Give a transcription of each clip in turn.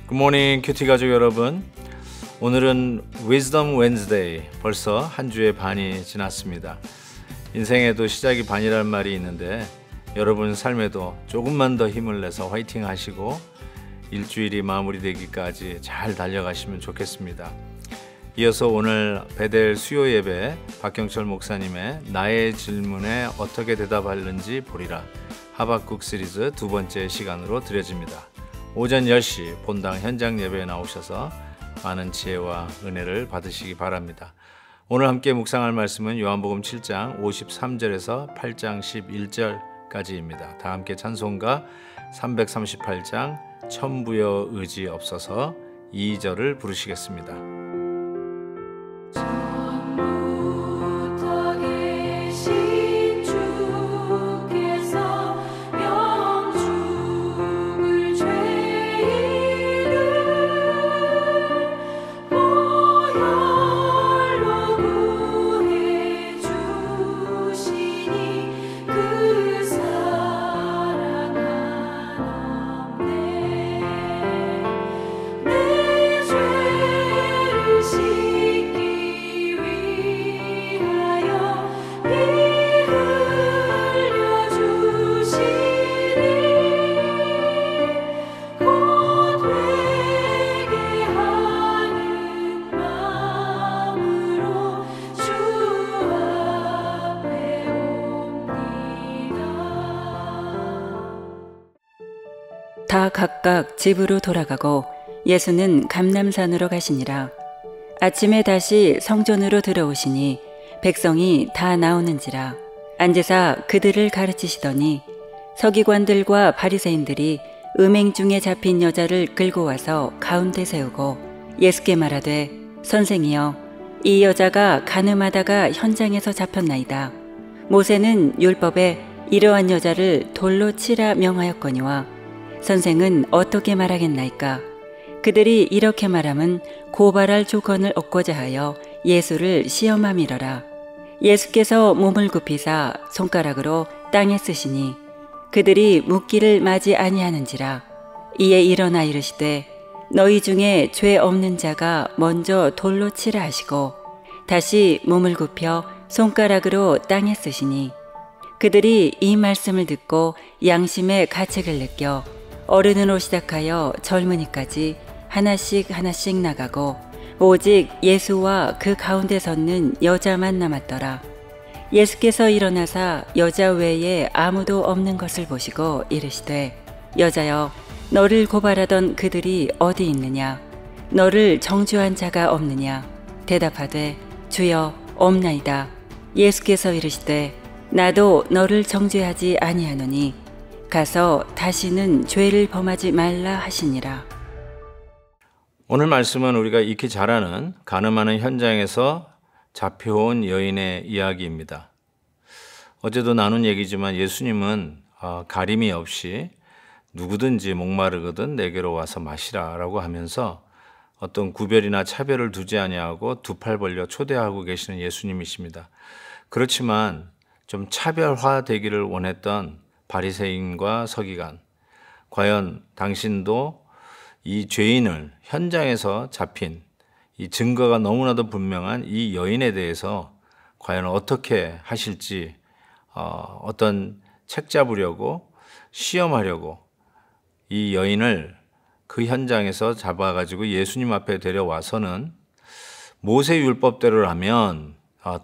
굿모닝 큐티 가족 여러분, 오늘은 Wisdom Wednesday, 벌써 한 주의 반이 지났습니다. 인생에도 시작이 반이란 말이 있는데 여러분 삶에도 조금만 더 힘을 내서 화이팅 하시고 일주일이 마무리되기까지 잘 달려가시면 좋겠습니다. 이어서 오늘 베델 수요 예배 박경철 목사님의 나의 질문에 어떻게 대답하는지 보리라 하박국 시리즈 두 번째 시간으로 드려집니다. 오전 10시 본당 현장 예배에 나오셔서 많은 지혜와 은혜를 받으시기 바랍니다. 오늘 함께 묵상할 말씀은 요한복음 7장 53절에서 8장 11절까지입니다. 다 함께 찬송가 338장 천부여 의지 없어서 2절을 부르시겠습니다. 다 각각 집으로 돌아가고 예수는 감람산으로 가시니라. 아침에 다시 성전으로 들어오시니 백성이 다 나오는지라. 앉으사 그들을 가르치시더니 서기관들과 바리새인들이 음행 중에 잡힌 여자를 끌고 와서 가운데 세우고 예수께 말하되 선생이여, 이 여자가 간음하다가 현장에서 잡혔나이다. 모세는 율법에 이러한 여자를 돌로 치라 명하였거니와 선생은 어떻게 말하겠나이까? 그들이 이렇게 말함은 고발할 조건을 얻고자 하여 예수를 시험함이러라. 예수께서 몸을 굽히사 손가락으로 땅에 쓰시니 그들이 묻기를 마지 아니하는지라. 이에 일어나 이르시되 너희 중에 죄 없는 자가 먼저 돌로 치라 하시고 다시 몸을 굽혀 손가락으로 땅에 쓰시니 그들이 이 말씀을 듣고 양심의 가책을 느껴 어른으로 시작하여 젊은이까지 하나씩 나가고 오직 예수와 그 가운데 섰는 여자만 남았더라. 예수께서 일어나사 여자 외에 아무도 없는 것을 보시고 이르시되 여자여, 너를 고발하던 그들이 어디 있느냐? 너를 정죄한 자가 없느냐? 대답하되 주여, 없나이다. 예수께서 이르시되 나도 너를 정죄하지 아니하노니 가서 다시는 죄를 범하지 말라 하시니라. 오늘 말씀은 우리가 익히 잘 아는 간음하는 현장에서 잡혀온 여인의 이야기입니다. 어제도 나눈 얘기지만 예수님은 가림이 없이 누구든지 목마르거든 내게로 와서 마시라 라고 하면서 어떤 구별이나 차별을 두지 아니하고 두 팔 벌려 초대하고 계시는 예수님이십니다. 그렇지만 좀 차별화되기를 원했던 바리새인과 서기관, 과연 당신도 이 죄인을 현장에서 잡힌 이 증거가 너무나도 분명한 이 여인에 대해서 과연 어떻게 하실지 어떤 책 잡으려고 시험하려고 이 여인을 그 현장에서 잡아가지고 예수님 앞에 데려와서는 모세 율법대로라면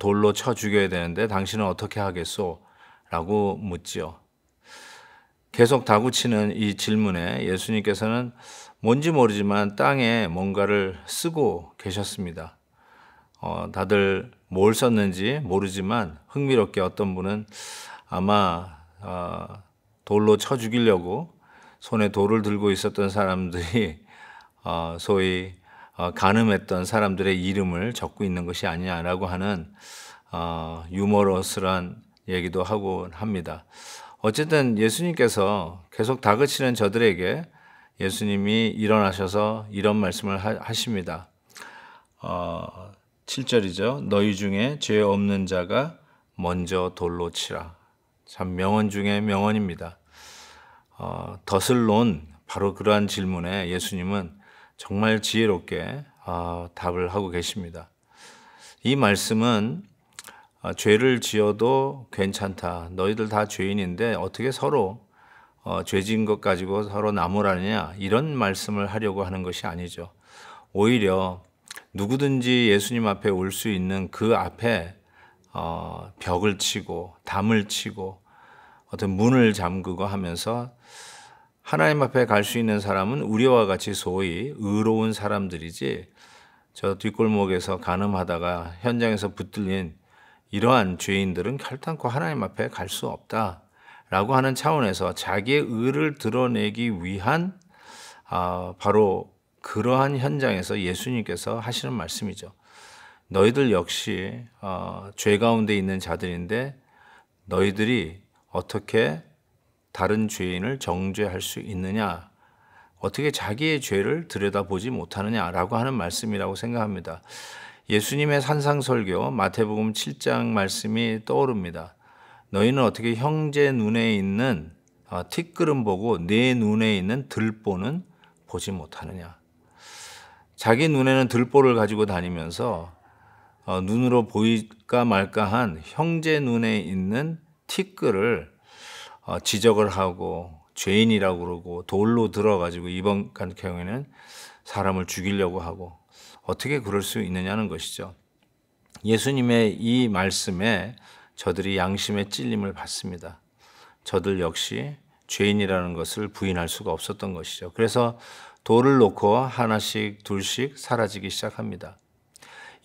돌로 쳐 죽여야 되는데 당신은 어떻게 하겠소? 라고 묻지요. 계속 다구치는 이 질문에 예수님께서는 뭔지 모르지만 땅에 뭔가를 쓰고 계셨습니다. 다들 뭘 썼는지 모르지만 흥미롭게 어떤 분은 아마 돌로 쳐 죽이려고 손에 돌을 들고 있었던 사람들이 소위 간음했던 사람들의 이름을 적고 있는 것이 아니냐라고 하는 유머러스한 얘기도 하고 합니다. 어쨌든 예수님께서 계속 다그치는 저들에게 예수님이 일어나셔서 이런 말씀을 하십니다. 7절이죠. 너희 중에 죄 없는 자가 먼저 돌로 치라. 참 명언 중에 명언입니다. 덫을 놓은 바로 그러한 질문에 예수님은 정말 지혜롭게 답을 하고 계십니다. 이 말씀은 죄를 지어도 괜찮다. 너희들 다 죄인인데 어떻게 서로 죄 지은 것 가지고 서로 나무라느냐, 이런 말씀을 하려고 하는 것이 아니죠. 오히려 누구든지 예수님 앞에 올 수 있는 그 앞에 벽을 치고 담을 치고 어떤 문을 잠그고 하면서 하나님 앞에 갈 수 있는 사람은 우리와 같이 소위 의로운 사람들이지, 저 뒷골목에서 간음하다가 현장에서 붙들린 이러한 죄인들은 결단코 하나님 앞에 갈 수 없다라고 하는 차원에서 자기의 의를 드러내기 위한 바로 그러한 현장에서 예수님께서 하시는 말씀이죠. 너희들 역시 죄 가운데 있는 자들인데 너희들이 어떻게 다른 죄인을 정죄할 수 있느냐, 어떻게 자기의 죄를 들여다보지 못하느냐라고 하는 말씀이라고 생각합니다. 예수님의 산상설교 마태복음 7장 말씀이 떠오릅니다. 너희는 어떻게 형제 눈에 있는 티끌은 보고 내 눈에 있는 들보는 보지 못하느냐. 자기 눈에는 들보를 가지고 다니면서 눈으로 보일까 말까한 형제 눈에 있는 티끌을 지적을 하고 죄인이라고 그러고 돌로 들어가지고 이번 같은 경우에는 사람을 죽이려고 하고, 어떻게 그럴 수 있느냐는 것이죠. 예수님의 이 말씀에 저들이 양심의 찔림을 받습니다. 저들 역시 죄인이라는 것을 부인할 수가 없었던 것이죠. 그래서 돌을 놓고 하나씩 둘씩 사라지기 시작합니다.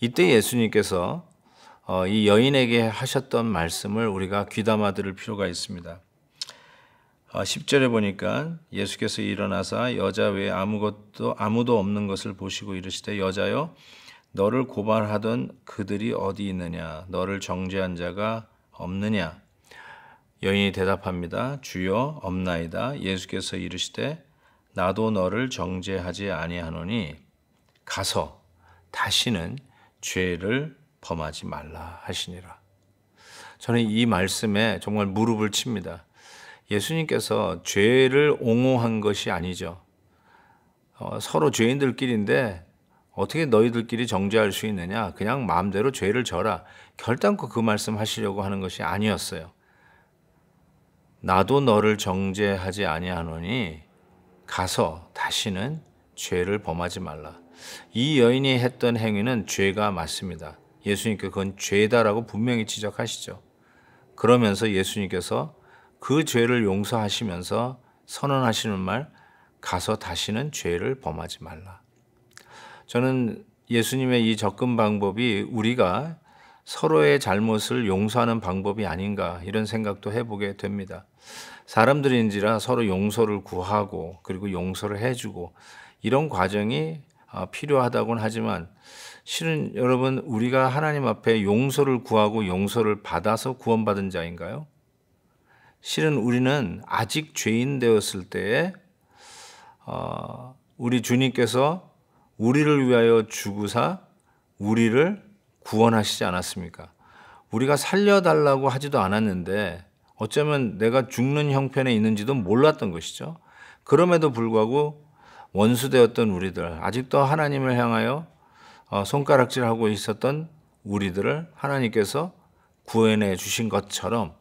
이때 예수님께서 이 여인에게 하셨던 말씀을 우리가 귀담아 들을 필요가 있습니다. 10절에 보니까 예수께서 일어나사 여자 외에 아무도 없는 것을 보시고 이르시되 여자여 너를 고발하던 그들이 어디 있느냐, 너를 정죄한 자가 없느냐. 여인이 대답합니다. 주여 없나이다. 예수께서 이르시되 나도 너를 정죄하지 아니하노니 가서 다시는 죄를 범하지 말라 하시니라. 저는 이 말씀에 정말 무릎을 칩니다. 예수님께서 죄를 옹호한 것이 아니죠. 서로 죄인들끼리인데 어떻게 너희들끼리 정죄할 수 있느냐, 그냥 마음대로 죄를 져라, 결단코 그 말씀 하시려고 하는 것이 아니었어요. 나도 너를 정죄하지 아니하노니 가서 다시는 죄를 범하지 말라. 이 여인이 했던 행위는 죄가 맞습니다. 예수님께 그건 죄다라고 분명히 지적하시죠. 그러면서 예수님께서 그 죄를 용서하시면서 선언하시는 말, 가서 다시는 죄를 범하지 말라. 저는 예수님의 이 접근 방법이 우리가 서로의 잘못을 용서하는 방법이 아닌가, 이런 생각도 해보게 됩니다. 사람들인지라 서로 용서를 구하고 그리고 용서를 해주고 이런 과정이 필요하다고는 하지만, 실은 여러분, 우리가 하나님 앞에 용서를 구하고 용서를 받아서 구원받은 자인가요? 실은 우리는 아직 죄인 되었을 때에 우리 주님께서 우리를 위하여 죽으사 우리를 구원하시지 않았습니까? 우리가 살려달라고 하지도 않았는데 어쩌면 내가 죽는 형편에 있는지도 몰랐던 것이죠. 그럼에도 불구하고 원수되었던 우리들, 아직도 하나님을 향하여 손가락질하고 있었던 우리들을 하나님께서 구원해 주신 것처럼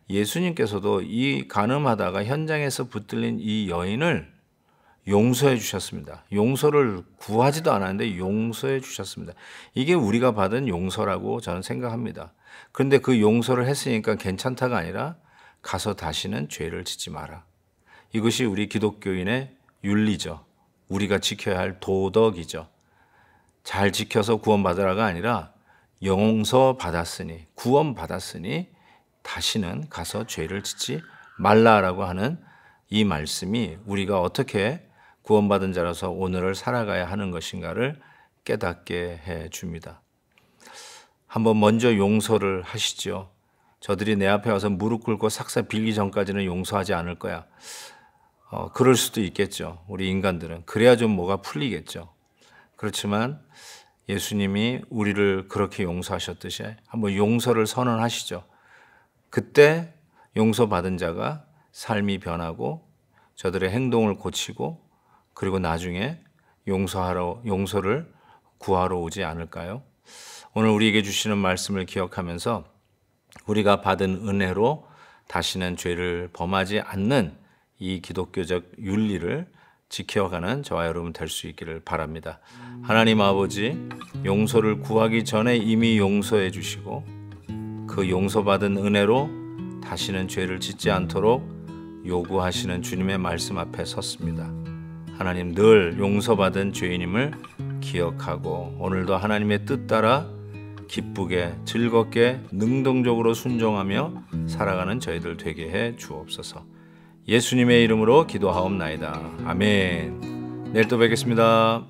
예수님께서도 이 간음하다가 현장에서 붙들린 이 여인을 용서해 주셨습니다. 용서를 구하지도 않았는데 용서해 주셨습니다. 이게 우리가 받은 용서라고 저는 생각합니다. 그런데 그 용서를 했으니까 괜찮다가 아니라 가서 다시는 죄를 짓지 마라. 이것이 우리 기독교인의 윤리죠. 우리가 지켜야 할 도덕이죠. 잘 지켜서 구원받으라가 아니라 용서받았으니, 구원받았으니 다시는 가서 죄를 짓지 말라라고 하는 이 말씀이 우리가 어떻게 구원받은 자로서 오늘을 살아가야 하는 것인가를 깨닫게 해 줍니다. 한번 먼저 용서를 하시죠. 저들이 내 앞에 와서 무릎 꿇고 삭사 빌기 전까지는 용서하지 않을 거야. 그럴 수도 있겠죠. 우리 인간들은. 그래야 좀 뭐가 풀리겠죠. 그렇지만 예수님이 우리를 그렇게 용서하셨듯이 한번 용서를 선언하시죠. 그때 용서받은 자가 삶이 변하고 저들의 행동을 고치고 그리고 나중에 용서를 구하러 오지 않을까요? 오늘 우리에게 주시는 말씀을 기억하면서 우리가 받은 은혜로 다시는 죄를 범하지 않는 이 기독교적 윤리를 지켜가는 저와 여러분 될 수 있기를 바랍니다. 하나님 아버지, 용서를 구하기 전에 이미 용서해 주시고 그 용서받은 은혜로 다시는 죄를 짓지 않도록 요구하시는 주님의 말씀 앞에 섰습니다. 하나님, 늘 용서받은 죄인임을 기억하고 오늘도 하나님의 뜻 따라 기쁘게 즐겁게 능동적으로 순종하며 살아가는 저희들 되게 해 주옵소서. 예수님의 이름으로 기도하옵나이다. 아멘. 내일 또 뵙겠습니다.